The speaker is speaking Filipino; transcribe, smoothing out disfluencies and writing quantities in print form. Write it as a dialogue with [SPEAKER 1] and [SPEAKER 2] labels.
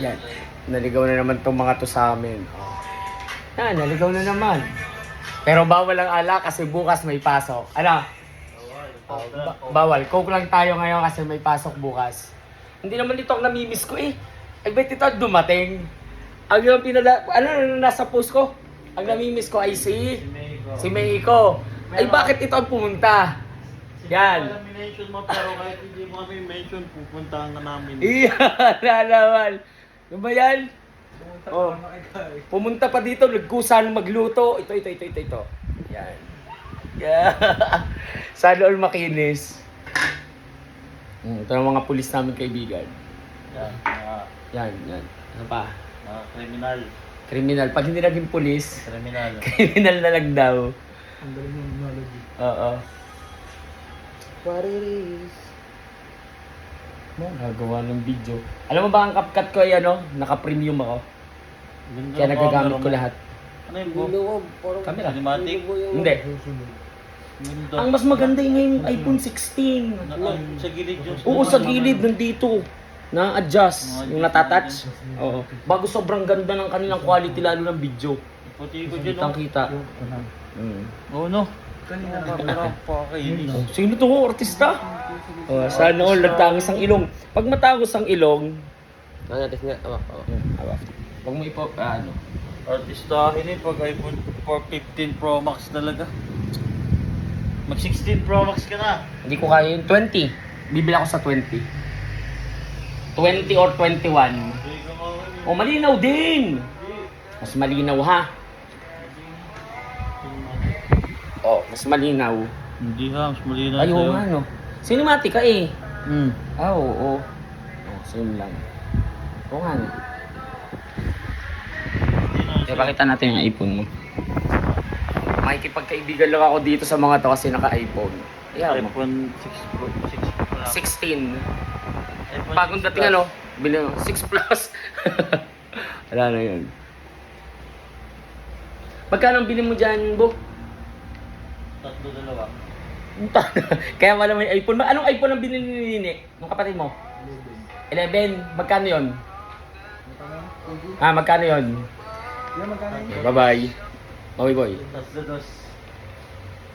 [SPEAKER 1] Yan. Naligaw na naman tong mga to sa amin. Yan, naligaw na naman. Pero bawal ang alak kasi bukas may pasok. Ano? Bawal. Coke lang tayo ngayon kasi may pasok bukas. Hindi naman dito ang namimiss ko eh. Ay, bet ito dumating. Ang yung nasa post ko? Ang namimiss ko ay si Mexico. Ay, bakit ito ang pumunta? Yan.
[SPEAKER 2] Alam mention mo pero kahit hindi mo kami mention, pupuntahan ka namin.
[SPEAKER 1] Iyan, lalaman. Ano ba yan? Oh. Pumunta pa dito, nagkusan magluto. Ito. Yan. Yeah. Sana all makinis. Ito ang mga pulis namin kaibigan.
[SPEAKER 2] Yan,
[SPEAKER 1] Yan. Ano pa?
[SPEAKER 2] kriminal.
[SPEAKER 1] Kriminal. Pag hindi naging pulis,
[SPEAKER 2] Kriminal.
[SPEAKER 1] kriminal na lang daw.
[SPEAKER 3] Ang galing ng analogy.
[SPEAKER 1] Oo. What it is. Nagawa ng video. Alam mo ba ang CapCut ko ay ano? Naka-premium ako.
[SPEAKER 2] Ganda
[SPEAKER 1] Kaya
[SPEAKER 2] ng
[SPEAKER 1] nagagamit
[SPEAKER 2] camera
[SPEAKER 1] ko
[SPEAKER 2] mo.
[SPEAKER 1] lahat.
[SPEAKER 2] Ano yung book?
[SPEAKER 1] Camera?
[SPEAKER 2] Cinematic?
[SPEAKER 1] Hindi.
[SPEAKER 2] Ganda.
[SPEAKER 1] Ang mas maganda yung ngayon iPhone 16.
[SPEAKER 2] Sa gilid yung...
[SPEAKER 1] Oo, sa gilid nandito. Na-adjust. Yung natatouch. Oo. Bago sobrang ganda ng kanilang quality lalo ng video.
[SPEAKER 2] Puti ko dyan,
[SPEAKER 1] Kitang
[SPEAKER 2] oh.
[SPEAKER 1] kita.
[SPEAKER 2] Oo, no? Kanina ka, pero pakainis.
[SPEAKER 1] Sino to? Artista? Sana all nagtangis ang ilong. Pag matangos ang ilong, awak. Pag mo ipo, ano?
[SPEAKER 2] Artistahin eh, pag iPhone 415 Pro Max talaga. Mag 16 Pro Max ka na.
[SPEAKER 1] Hindi ko kaya yung 20. Bibili ako sa 20. 20 or 21.
[SPEAKER 2] Hindi ka mawin.
[SPEAKER 1] O, malinaw din! Mas malinaw ha. Oh, mas malinaw.
[SPEAKER 2] Hindi ha, mas mali na
[SPEAKER 1] Ay, oo nga no. Cinematic ka eh.
[SPEAKER 2] Hmm.
[SPEAKER 1] Oo. Oh, same lang. Oo nga no. Pakita natin yung iPhone mo. Makikipagkaibigan lang ako dito sa mga to kasi naka-iPhone. Ayan mo.
[SPEAKER 2] iPhone 6 Pro. 6 Pro lang.
[SPEAKER 1] 16.
[SPEAKER 2] iPhone
[SPEAKER 1] Bagong
[SPEAKER 2] 6
[SPEAKER 1] dating
[SPEAKER 2] Plus.
[SPEAKER 1] ano, bilhin mo, 6 Plus. Wala na yun. Magkano ang bilhin mo dyan, Bo?
[SPEAKER 2] 3-2.
[SPEAKER 1] Kaya wala may iPhone. Anong iPhone ang binili ni Nini? Nung kapatid mo? 11. Magkano yun? Magkano yun?
[SPEAKER 3] Yan, magkano yun?
[SPEAKER 1] Bye-bye. Bye boy.
[SPEAKER 2] 3-2.